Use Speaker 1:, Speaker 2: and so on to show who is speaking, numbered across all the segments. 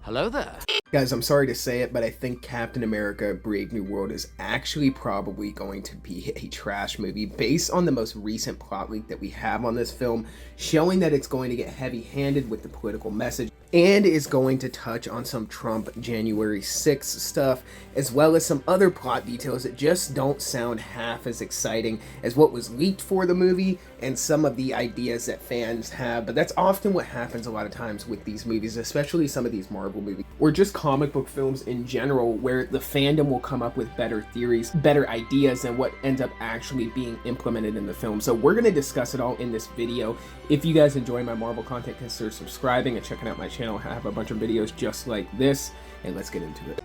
Speaker 1: Hello there.
Speaker 2: Guys, I'm sorry to say it, but I think Captain America Brave New World is actually probably going to be a trash movie based on the most recent plot leak that we have on this film, showing that it's going to get heavy-handed with the political message and is going to touch on some Trump January 6th stuff, as well as some other plot details that just don't sound half as exciting as what was leaked for the movie and some of the ideas that fans have. But that's often what happens a lot of times with these movies, especially some of these Marvel movies, or just comic book films in general, where the fandom will come up with better theories, better ideas than what ends up actually being implemented in the film. So we're going to discuss it all in this video. If you guys enjoy my Marvel content, consider subscribing and checking out my channel. I have a bunch of videos just like this, and let's get into it.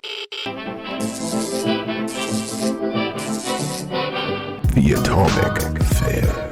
Speaker 3: The Atomic Fair.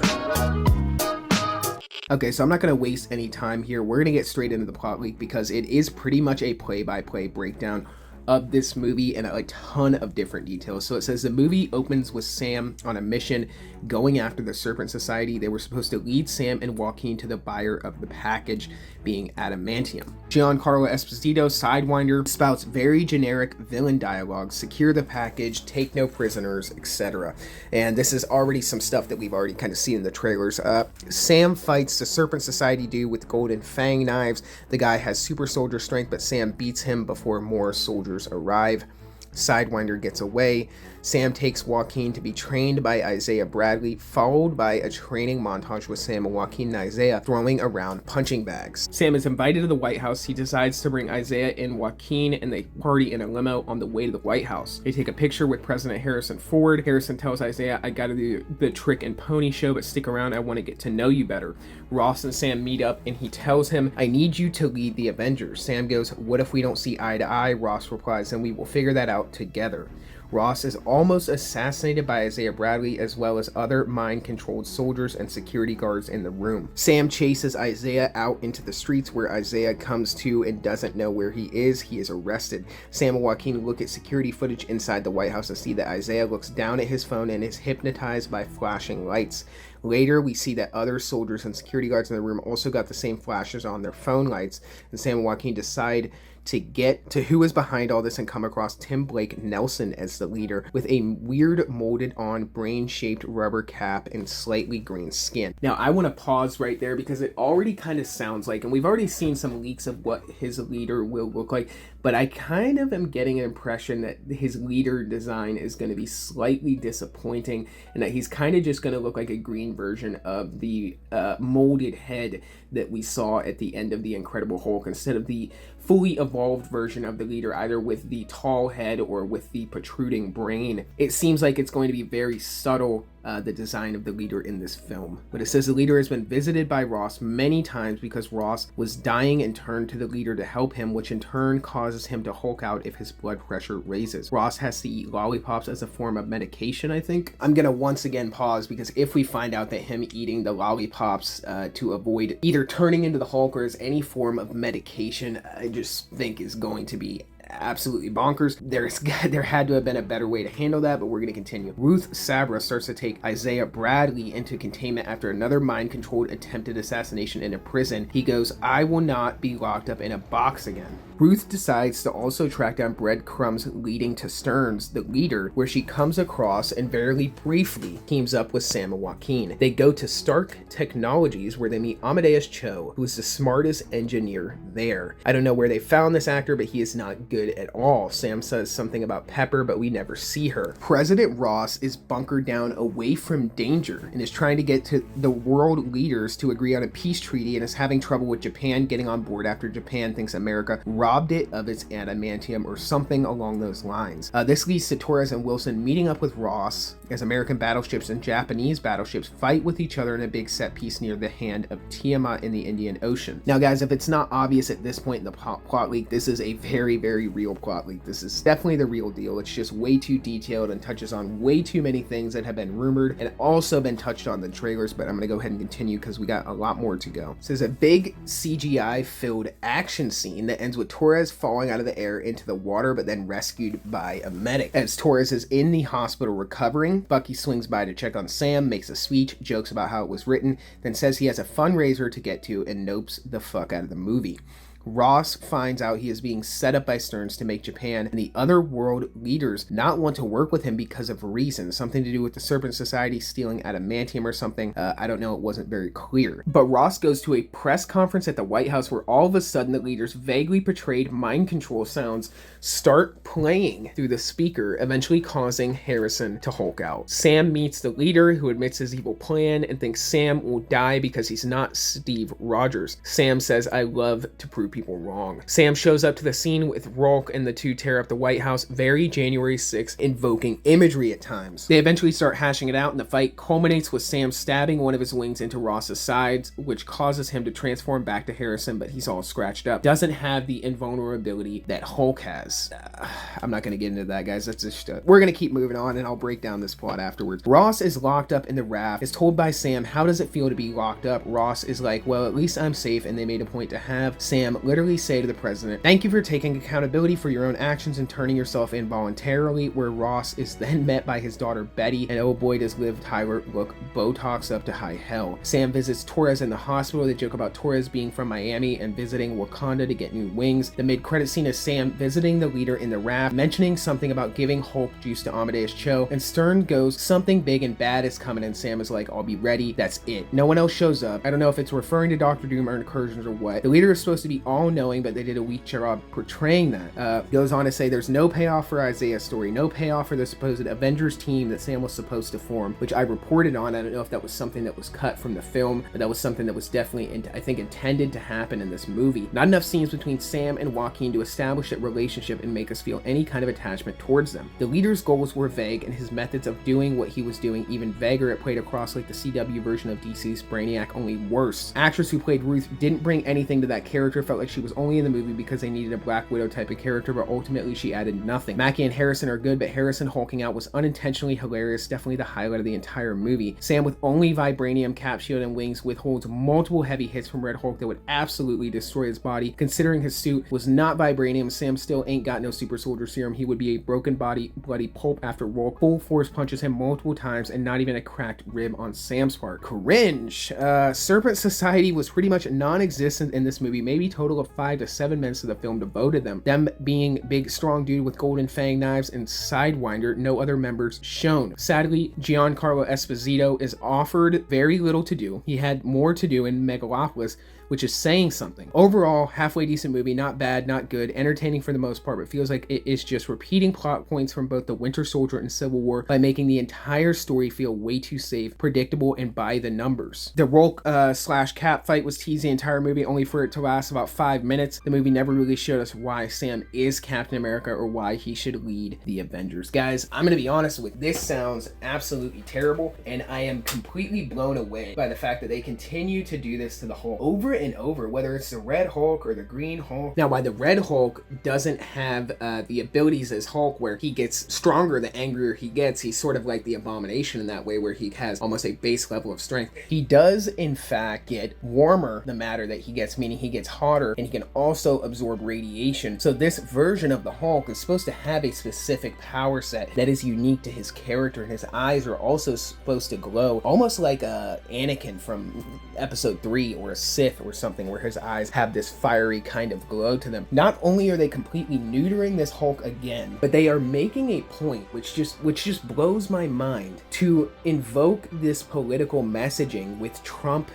Speaker 2: Okay, so I'm not going to waste any time here. We're going to get straight into the plot leak because it is pretty much a play-by-play breakdown of this movie and a ton of different details. So it says the movie opens with Sam on a mission going after the Serpent Society. They were supposed to lead Sam and Joaquin to the buyer of the package, being adamantium. Giancarlo Esposito, Sidewinder, spouts very generic villain dialogue: secure the package, take no prisoners, etc. And this is already some stuff that we've already kind of seen in the trailers. Sam fights the Serpent Society dude with golden fang knives. The guy has super soldier strength, but Sam beats him before more soldiers arrive. Sidewinder gets away. Sam takes Joaquin to be trained by Isaiah Bradley, followed by a training montage with Sam and Joaquin and Isaiah throwing around punching bags. Sam is invited to the White House. He decides to bring Isaiah and Joaquin, and they party in a limo on the way to the White House. They take a picture with President Harrison Ford. Harrison tells Isaiah, "I gotta do the Trick and Pony show, but stick around, I want to get to know you better." Ross and Sam meet up, and he tells him, "I need you to lead the Avengers." Sam goes, "What if we don't see eye to eye?" Ross replies, "Then we will figure that out together." Ross is almost assassinated by Isaiah Bradley, as well as other mind-controlled soldiers and security guards in the room. Sam chases Isaiah out into the streets, where Isaiah comes to and doesn't know where he is. He is arrested. Sam and Joaquin look at security footage inside the White House and see that Isaiah looks down at his phone and is hypnotized by flashing lights. Later, we see that other soldiers and security guards in the room also got the same flashes on their phone lights, and Sam and Joaquin decide to get to who is behind all this and come across Tim Blake Nelson as the leader, with a weird molded on brain-shaped rubber cap and slightly green skin. Now, I want to pause right there because it already kind of sounds like, and we've already seen some leaks of what his leader will look like, but I kind of am getting an impression that his leader design is going to be slightly disappointing, and that he's kind of just going to look like a green version of the molded head that we saw at the end of The Incredible Hulk, instead of the fully evolved version of the leader, either with the tall head or with the protruding brain. It seems like it's going to be very subtle, the design of the leader in this film. But it says the leader has been visited by Ross many times because Ross was dying and turned to the leader to help him, which in turn causes him to Hulk out if his blood pressure raises. Ross has to eat lollipops as a form of medication, I think. I'm gonna once again pause because if we find out that him eating the lollipops to avoid either turning into the Hulk or as any form of medication, I just think is going to be absolutely bonkers. There had to have been a better way to handle that, but we're going to continue. Ruth Sabra starts to take Isaiah Bradley into containment after another mind-controlled attempted assassination in a prison. He goes, "I will not be locked up in a box again." Ruth decides to also track down breadcrumbs leading to Stearns, the leader, where she comes across and very briefly teams up with Sam and Joaquin. They go to Stark Technologies, where they meet Amadeus Cho, who is the smartest engineer there. I don't know where they found this actor, but he is not good at all. Sam says something about Pepper, but we never see her. President Ross is bunkered down away from danger and is trying to get to the world leaders to agree on a peace treaty, and is having trouble with Japan getting on board after Japan thinks America robbed it of its adamantium or something along those lines. This leads to Torres and Wilson meeting up with Ross as American battleships and Japanese battleships fight with each other in a big set piece near the hand of Tiamat in the Indian Ocean. Now guys, if it's not obvious at this point in the plot leak, this is a very, very real plot leak. This is definitely the real deal. It's just way too detailed and touches on way too many things that have been rumored and also been touched on the trailers, but I'm going to go ahead and continue because we got a lot more to go. So there's a big CGI-filled action scene that ends with Torres falling out of the air into the water, but then rescued by a medic. As Torres is in the hospital recovering, Bucky swings by to check on Sam, makes a speech, jokes about how it was written, then says he has a fundraiser to get to, and nopes the fuck out of the movie. Ross finds out he is being set up by Stearns to make Japan and the other world leaders not want to work with him because of reasons, something to do with the Serpent Society stealing adamantium or something. I don't know, it wasn't very clear. But Ross goes to a press conference at the White House where all of a sudden the leaders' vaguely portrayed mind control sounds start playing through the speaker, eventually causing Harrison to Hulk out. Sam meets the leader, who admits his evil plan and thinks Sam will die because he's not Steve Rogers. Sam says, "I love to prove people wrong." Sam shows up to the scene with Rolk, and the two tear up the White House, very January 6th invoking imagery at times. They eventually start hashing it out, and the fight culminates with Sam stabbing one of his wings into Ross's sides, which causes him to transform back to Harrison, but he's all scratched up. Doesn't have the invulnerability that Hulk has. I'm not going to get into that, guys. That's just we're going to keep moving on, and I'll break down this plot afterwards. Ross is locked up in the raft, is told by Sam, "How does it feel to be locked up?" Ross is like, "Well, at least I'm safe," and they made a point to have Sam literally say to the president, "Thank you for taking accountability for your own actions and turning yourself in voluntarily," where Ross is then met by his daughter Betty, and oh boy does Liv Tyler look Botox up to high hell. Sam visits Torres in the hospital. They joke about Torres being from Miami and visiting Wakanda to get new wings. The mid-credit scene is Sam visiting the leader in the raft, mentioning something about giving Hulk juice to Amadeus Cho, and Stern goes, "Something big and bad is coming," and Sam is like, "I'll be ready." That's it. No one else shows up. I don't know if it's referring to Doctor Doom or Incursions or what. The leader is supposed to be all-knowing, but they did a weak job portraying that. Goes on to say there's no payoff for Isaiah's story, no payoff for the supposed Avengers team that Sam was supposed to form, which I reported on. I don't know if that was something that was cut from the film, but that was something that was definitely, I think, intended to happen in this movie. Not enough scenes between Sam and Joaquin to establish that relationship and make us feel any kind of attachment towards them. The leader's goals were vague, and his methods of doing what he was doing even vaguer. It played across like the CW version of DC's Brainiac, only worse. Actress who played Ruth didn't bring anything to that character, felt like she was only in the movie because they needed a Black Widow type of character, but ultimately she added nothing. Mackie and Harrison are good, but Harrison hulking out was unintentionally hilarious, definitely the highlight of the entire movie. Sam with only vibranium cap shield and wings withholds multiple heavy hits from Red Hulk that would absolutely destroy his body. Considering his suit was not vibranium, Sam still ain't got no super soldier serum. He would be a broken body, bloody pulp after Rolk full force punches him multiple times and not even a cracked rib on Sam's part. Cringe. Serpent Society was pretty much non-existent in this movie, maybe total of 5 to 7 minutes of the film devoted them being big strong dude with golden fang knives and Sidewinder, no other members shown. Sadly, Giancarlo Esposito is offered very little to do. He had more to do in Megalopolis, which is saying something. Overall, halfway decent movie, not bad, not good, entertaining for the most part, but feels like it is just repeating plot points from both the Winter Soldier and Civil War by making the entire story feel way too safe, predictable, and by the numbers. The Rolk / Cap fight was teased the entire movie, only for it to last about 5 minutes. The movie never really showed us why Sam is Captain America or why he should lead the Avengers. Guys, I'm gonna be honest with this, sounds absolutely terrible, and I am completely blown away by the fact that they continue to do this to the Hulk over and over, whether it's the Red Hulk or the Green Hulk. Now, why the Red Hulk doesn't have the abilities as Hulk, where he gets stronger the angrier he gets, he's sort of like the Abomination in that way, where he has almost a base level of strength. He does, in fact, get warmer the matter that he gets, meaning he gets hotter, and he can also absorb radiation. So this version of the Hulk is supposed to have a specific power set that is unique to his character, and his eyes are also supposed to glow, almost like Anakin from Episode 3 or a Sith or something, where his eyes have this fiery kind of glow to them. Not only are they completely neutering this Hulk again, but they are making a point which just blows my mind to invoke this political messaging with Trump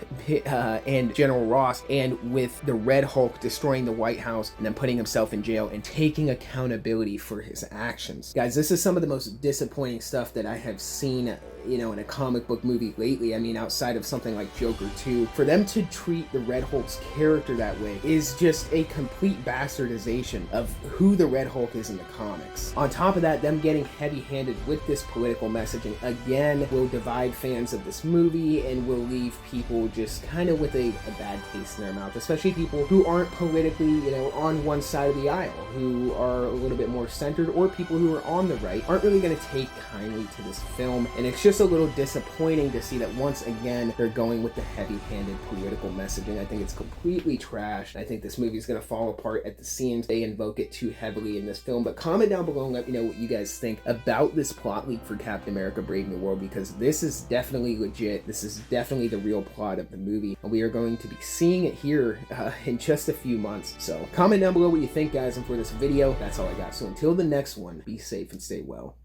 Speaker 2: and General Ross, and with the Red Hulk destroying the White House and then putting himself in jail and taking accountability for his actions. Guys, this is some of the most disappointing stuff that I have seen, you know, in a comic book movie lately. I mean, outside of something like Joker 2, for them to treat the Red Hulk's character that way is just a complete bastardization of who the Red Hulk is in the comics. On top of that, them getting heavy-handed with this political messaging again will divide fans of this movie and will leave people just kind of with a bad taste in their mouth, especially people who aren't politically, you know, on one side of the aisle, who are a little bit more centered, or people who are on the right aren't really going to take kindly to this film. And it's just just a little disappointing to see that once again they're going with the heavy-handed political messaging. I think it's completely trash. I think this movie is going to fall apart at the seams. They invoke it too heavily in this film. But comment down below and let me know what you guys think about this plot leak for Captain America Brave New World, because this is definitely legit. This is definitely the real plot of the movie, and we are going to be seeing it here in just a few months. So comment down below what you think, guys, and for this video, that's all I got. So until the next one, be safe and stay well.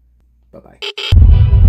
Speaker 2: Bye-bye.